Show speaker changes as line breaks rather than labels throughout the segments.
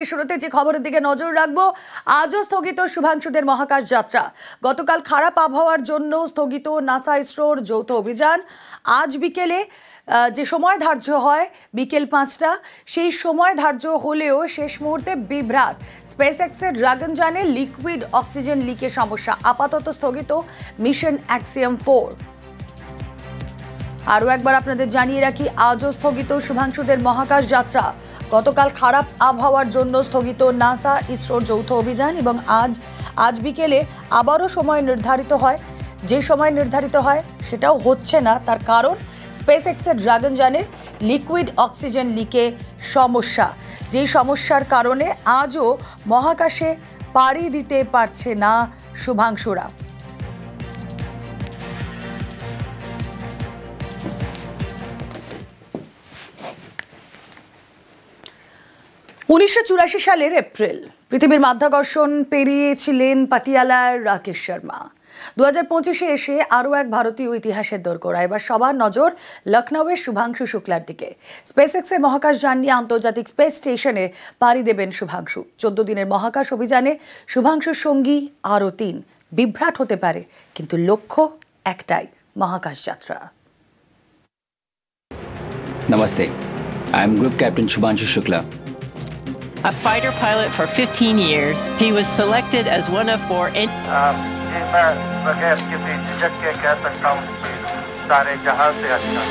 শুরুতে যে খবরের দিকে নজর রাখবো, আজও স্থগিত শুভাংশুদের মহাকাশ যাত্রা। গতকাল খারাপ আবহাওয়ার জন্য স্থগিত নাসা ইসরোর যৌথ অভিযান। আজ বিকেলে যে সময় ধার্য হয় বিকেল 5টা, সেই সময় ধার্য হলেও শেষ মুহূর্তে বিভ্রাট। স্পেস এক্সের ড্রাগন যানে লিকুইড অক্সিজেন লিকের সমস্যা। আপাতত স্থগিত মিশন অ্যাক্সিয়াম 4। আরও একবার আপনাদের জানিয়ে রাখি, আজও স্থগিত শুভাংশুদের মহাকাশ যাত্রা। গতকাল খারাপ আবহাওয়ার জন্য স্থগিত নাসা ইসরোর যৌথ অভিযান এবং আজ বিকেলে আবারও সময় নির্ধারিত হয়। যে সময় নির্ধারিত হয় সেটাও হচ্ছে না, তার কারণ স্পেস এক্সের ড্রাগন যানে লিকুইড অক্সিজেন লিকে সমস্যা। যেই সমস্যার কারণে আজও মহাকাশে পাড়ি দিতে পারছে না শুভাংশুরা। উনিশশো সালের এপ্রিল পৃথিবীর মাধ্যাকর্ষণ পেরিয়েছিলেন পাটিয়ালার রাকেশ শর্মা। 2025-এ এসে আরও এক ভারতীয় ইতিহাসের দোরগোড়া। এবার সবার নজর লখনউয়ের শুভাংশু শুক্লার দিকে। স্পেস এক্সের মহাকাশ যান নিয়ে আন্তর্জাতিক স্পেস স্টেশনে পাড়ি দেবেন শুভাংশু। 14 দিনের মহাকাশ অভিযানে শুভাংশুর সঙ্গী আরও 3। বিভ্রাট হতে পারে, কিন্তু লক্ষ্য একটাই, মহাকাশ যাত্রা।
Namaste. I am Group Captain Shubhanshu Shukla.
A fighter pilot for 15 years, he was selected as one of 4
मैं बगैर किसी झिझक के कह सकता हूँ कि सारे जहां से अच्छा।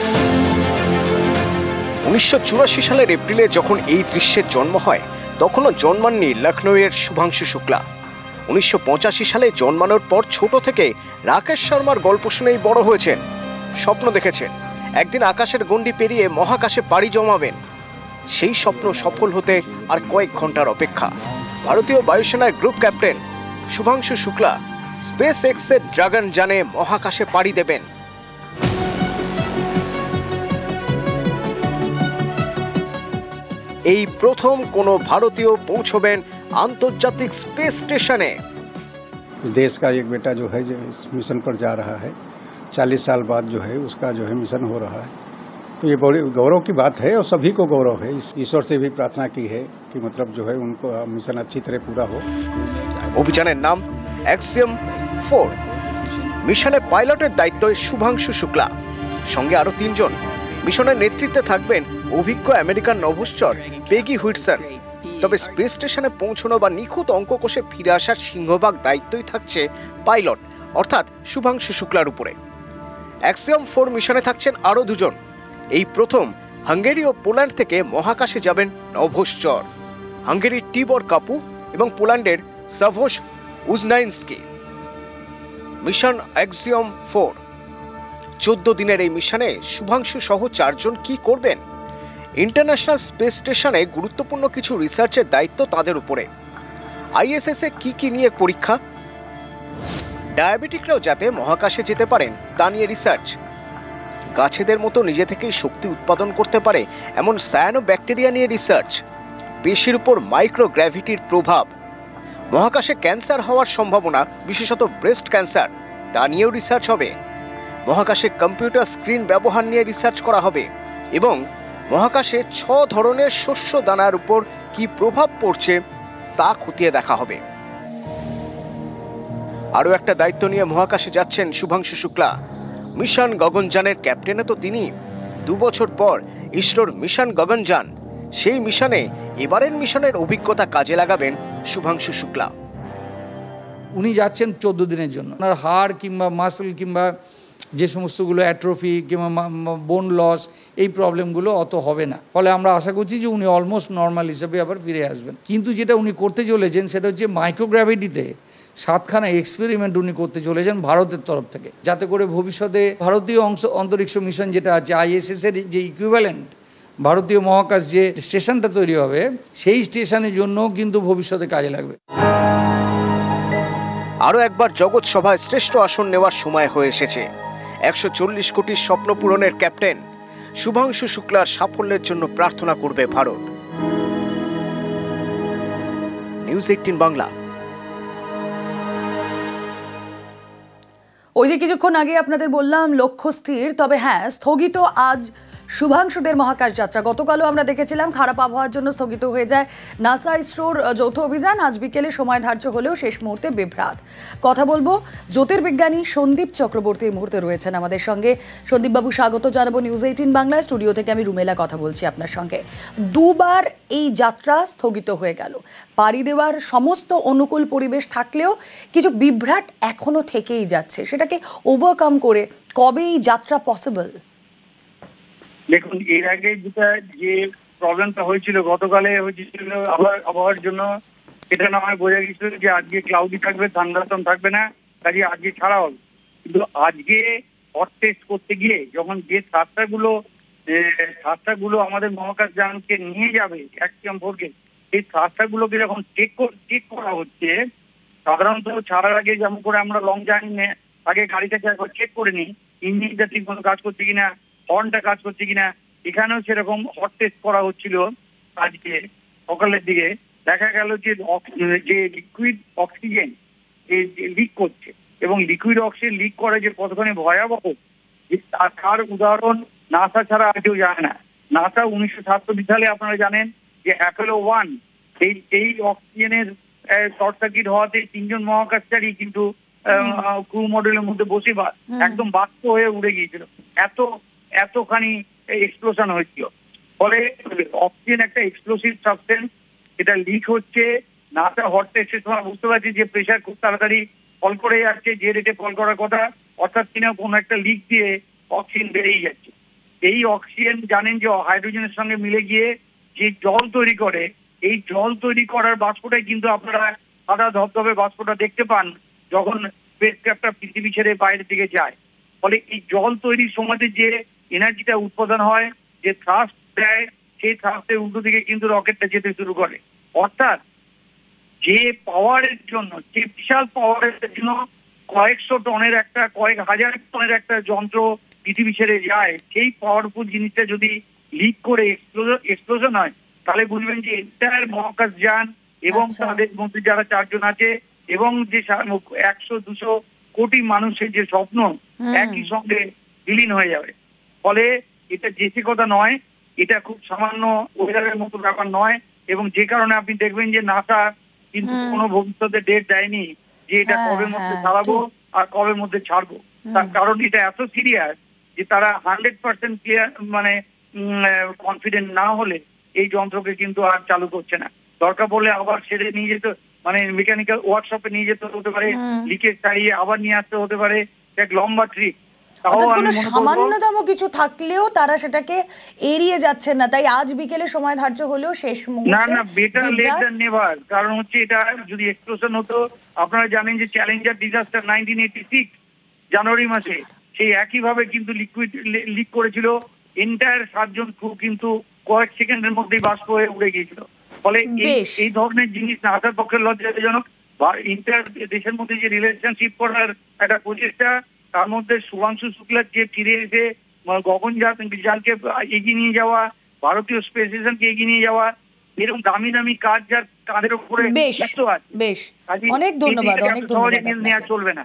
1984 সালের এপ্রিলে যখন এই দৃশ্যের জন্ম হয়, তখনও জন্মাননি লখনউয়ের শুভাংশু শুক্লা। 1985 সালে জন্মানোর পর ছোট থেকে রাকেশ শর্মার গল্প শুনেই বড় হয়েছেন। স্বপ্ন দেখেছেন একদিন আকাশের গণ্ডি পেরিয়ে মহাকাশে পাড়ি জমাবেন। সেই স্বপ্ন সফল হতে আর কয়েক ঘন্টার অপেক্ষা। ভারতীয় বায়ুসেনার group captain Shubhanshu Shukla space এক্সের ড্রাগন যানে মহাকাশে পাড়ি দেবেন। এই প্রথম কোনো ভারতীয় পৌঁছবেন আন্তর্জাতিক স্পেস স্টেশনে।
देश का एक बेटा जो है जो इस मिशन पर जा रहा है, 40 साल बाद जो है उसका जो है मिशन हो रहा है, तो ये बड़ी गौरव की बात है और सभी को गौरव है। ईश्वर से भी प्रार्थना की है कि मतलब जो है उनको मिशन अच्छी तरह पूरा हो।
অভিযানের নাম অ্যাক্সিয়াম 4। মিশনে পাইলটের দায়িত্বে শুভাংশু শুক্লা, সঙ্গে আরো 3 জন। মিশনের নেতৃত্বে থাকবেন অভিজ্ঞ আমেরিকান নভোশ্চর পেগি হুইটসন। তবে স্পেস স্টেশনে পৌঁছানো বা নিখুঁত অঙ্ক কষে ফিরে আসার সিংহভাগ দায়িত্বই থাকছে পাইলট অর্থাৎ শুভাংশু শুক্লার উপরে। অ্যাক্সিয়াম 4 মিশনে থাকছেন আরো 2 জন। এই প্রথম হাঙ্গেরি ও পোল্যান্ড থেকে মহাকাশে যাবেন নভোশ্চর। হাঙ্গেরির টিবর কাপু এবং পোল্যান্ডের সাভোস উজনাইন্সকি। Mission Axiom 4। 14 দিনের এই মিশনে শুভাংশু সহ 4 জন কি করবেন? ইন্টারন্যাশনাল স্পেস স্টেশনে গুরুত্বপূর্ণ কিছু রিসার্চের দায়িত্ব তাদের উপরে। আইএসএস এ কি নিয়ে পরীক্ষা, ডায়াবেটিকরাও যাতে মহাকাশে যেতে পারেন তা নিয়ে রিসার্চ, গাছেদের মতো নিজে থেকেই শক্তি উৎপাদন করতে পারে এমন সায়ানো ব্যাকটেরিয়া নিয়ে রিসার্চ, পেশির উপর মাইক্রোগ্র্যাভিটির প্রভাব, মহাকাশে ক্যান্সার হওয়ার সম্ভাবনা বিশেষত ব্রেস্ট ক্যান্সার তা নিয়েও রিসার্চ হবে, মহাকাশে কম্পিউটার স্ক্রিন ব্যবহার নিয়ে রিসার্চ করা হবে এবং মহাকাশে 6 ধরনের শস্য দানার উপর কি প্রভাব পড়ছে তা খতিয়ে দেখা হবে। আরও একটা দায়িত্ব নিয়ে মহাকাশে যাচ্ছেন শুভাংশু শুক্লা। মিশন গগনযানের ক্যাপ্টেনও তো তিনি। 2 বছর পর ইসরোর মিশন গগনযান, সেই মিশনে এবারের মিশনের অভিজ্ঞতা কাজে লাগাবেন শুভাংশু শুক্লা।
উনি যাচ্ছেন 14 দিনের জন্য। ওনার হাড় কিংবা মাসল কিংবা যে সমস্তগুলো অ্যাট্রফি কিংবা বোন লস, এই প্রবলেমগুলো অত হবে না। ফলে আমরা আশা করছি যে উনি অলমোস্ট নর্মাল হিসেবে আবার ফিরে আসবেন। কিন্তু যেটা উনি করতে চলেছেন সেটা হচ্ছে মাইক্রোগ্র্যাভিটিতে 7খানা এক্সপেরিমেন্ট উনি করতে চলেছেন ভারতের তরফ থেকে, যাতে করে ভবিষ্যতে ভারতীয় অন্তরিক্ষ মিশন যেটা আছে আইএসএস এর যে ইকুইভ্যালেন্ট ভারতীয় মহাকাশ যে স্টেশনটা তৈরি হবে, সেই স্টেশনের জন্য কিন্তু ভবিষ্যতে কাজে লাগবে।
আরও একবার জগৎ সভায় শ্রেষ্ঠ আসন নেওয়ার সময় হয়ে এসেছে। 140 কোটির স্বপ্ন পূরণের ক্যাপ্টেন শুভাংশু শুক্লার সাফল্যের জন্য প্রার্থনা করবে ভারত। নিউজ 18 বাংলা।
ওই যে কিছুক্ষণ আগে আপনাদের বললাম লক্ষ্য স্থির, তবে হ্যাঁ স্থগিত আজ শুভাংশুদের মহাকাশ যাত্রা। গতকালও আমরা দেখেছিলাম খারাপ আবহাওয়ার জন্য স্থগিত হয়ে যায় নাসা ইসরোর যৌথ অভিযান। আজ বিকেলে সময় ধার্য হলেও শেষ মুহূর্তে বিভ্রাট। কথা বলবো জ্যোতির্বিজ্ঞানী সন্দীপ চক্রবর্তী এই মুহূর্তে রয়েছেন আমাদের সঙ্গে। সন্দীপবাবু, স্বাগত জানাবো নিউজ 18 বাংলা। স্টুডিও থেকে আমি রুমেলা কথা বলছি আপনার সঙ্গে। দুবার এই যাত্রা স্থগিত হয়ে গেল। পাড়ি দেওয়ার সমস্ত অনুকূল পরিবেশ থাকলেও কিছু বিভ্রাট এখনো থেকেই যাচ্ছে। সেটাকে ওভারকাম করে কবে এই যাত্রা পসিবল?
দেখুন, এর আগে যে প্রবলেমটা হয়েছিল গতকালে হয়েছিল আবহাওয়ার জন্য, এটা না হয় বোঝা গেছিল যে আজকে ক্লাউডি থাকবে, থান্ডারস্টর্ম থাকবে না, কাজে আজকে ছাড়া হবে। কিন্তু আজকে হট টেস্ট করতে গিয়ে যখন যে সাতটাগুলো আমাদের মহাকাশ যানকে নিয়ে যাবে অ্যাক্সিয়াম 4 কে, এই সাতটাগুলোকে যখন চেক করা হচ্ছে, সাধারণত ছাড়ার আগে যেমন করে আমরা লং জার্নি আগে গাড়িটাকে একবার চেক করে নিই, ইঞ্জিনটা ঠিক মতো কাজ করছে কিনা, হর্নটা কাজ করছে কিনা। এখানেও সেরকম হট টেস্ট করা হচ্ছিল। আজকে সকালের দিকে দেখা গেল যে লিকুইড অক্সিজেন লিক করছে, এবং লিকুইড অক্সিজেন লিক করে যে কতখানি ভয়াবহ তার উদাহরণ নাসা ছাড়া আর কেউ জানে না। নাসা 1967 সালে আপনারা জানেন যে অ্যাপোলো 1 এই অক্সিজেনের শর্ট সার্কিট হওয়াতে 3 জন মহাকাশচারী কিন্তু ক্রু মডেলের মধ্যে বসে একদম বাষ্প হয়ে উড়ে গিয়েছিল। এতখানি এক্সপ্লোশন হয়েছিল। ফলে অক্সিজেন একটা এক্সপ্লোসিভ সাবস্টেন্স, এটা লিক হচ্ছে। নাসা হট টেস্টের সময় বুঝতে পারছি যে প্রেশার খুব তাড়াতাড়ি ফল করে যাচ্ছে, যে রেটে ফল করার কথা, অর্থাৎ কিনা কোনো একটা লিক দিয়ে অক্সিজেন বেড়েই যাচ্ছে। এই অক্সিজেন জানেন যে হাইড্রোজেনের সঙ্গে মিলে গিয়ে যে জল তৈরি করে, এই জল তৈরি করার বাষ্পটাই কিন্তু আপনারা সাদা ধবধবে বাষ্পটা দেখতে পান যখন স্পেসক্রাফটটা পৃথিবী ছেড়ে বাইরের দিকে যায়। ফলে এই জল তৈরির সময়তে যে এনার্জিটা উৎপাদন হয়, যে থ্রাস্ট দেয়, সেই থ্রাস্টের উল্টো দিকে কিন্তু রকেটটা যেতে শুরু করে। অর্থাৎ যে পাওয়ারের জন্য, যে বিশাল পাওয়ারের জন্য কয়েক হাজার টনের একটা যন্ত্র পৃথিবী ছেড়ে যায়, সেই পাওয়ারফুল জিনিসটা যদি লিক করে এক্সপ্লোশন হয়, তাহলে বুঝবেন যে এন্টায়ার মহাকাশ যান এবং তাদের মধ্যে যারা 4 জন আছে এবং যে 100-200 কোটি মানুষের যে স্বপ্ন একই সঙ্গে বিলীন হয়ে যাবে। ফলে এটা যেচে কথা নয়, এটা খুব সামান্য ওয়েদারের মতো ব্যাপার নয়। এবং যে কারণে আপনি দেখবেন যে নাসা কিন্তু কোনো ভবিষ্যতে ডেট দেয়নি যে এটা কবে মধ্যে ছাড়াবো আর কবে মধ্যে ছাড়বো। তার কারণ এটা এত সিরিয়াস যে তারা 100% ক্লিয়ার মানে কনফিডেন্ট না হলে এই যন্ত্রকে কিন্তু আর চালু করছে না। দরকার পড়লে আবার ছেড়ে নিয়ে যেতে, মানে মেকানিক্যাল ওয়ার্কশপে নিয়ে যেতে হতে পারে, লিকেজ ছাড়িয়ে আবার নিয়ে আসতে হতে পারে, এক লম্বা ট্রিপ।
সামান্যতম কিছু থাকলেও তারা সেটাকে এড়িয়ে যাচ্ছে না। তাই আজ বিকেলে সময় ধার্য হলেও শেষ মুহূর্তে
না, বেটার লেট দ্যান নেভার। কারণ হচ্ছে এটা যদি এক্সপ্লোশন হতো, আপনারা জানেন যে চ্যালেঞ্জার ডিজাস্টার 1986 জানুয়ারি মাসে সেই একইভাবে কিন্তু লিকুইড লিক করেছিল। এন্টায়ার 7 জন ক্রু কিন্তু কয়েক সেকেন্ডের মধ্যেই বাষ্প হয়ে উড়ে গিয়েছিল। ফলে এই ধরনের জিনিস নাসার পক্ষে লজ্জাজনক। ইন্টার দেশের মধ্যে যে রিলেশনশিপ করার একটা প্রচেষ্টা, তার মধ্যে শুভাংশু শুক্লার যে ফিরে এসে গগনযানকে এগিয়ে নিয়ে যাওয়া, ভারতীয় স্পেস স্টেশনকে এগিয়ে নিয়ে যাওয়া, এরকম দামি দামি কাজ যার কাঁধের উপরে
বেশ, অনেক ধন্যবাদ।
সহজে নেওয়া চলবে না।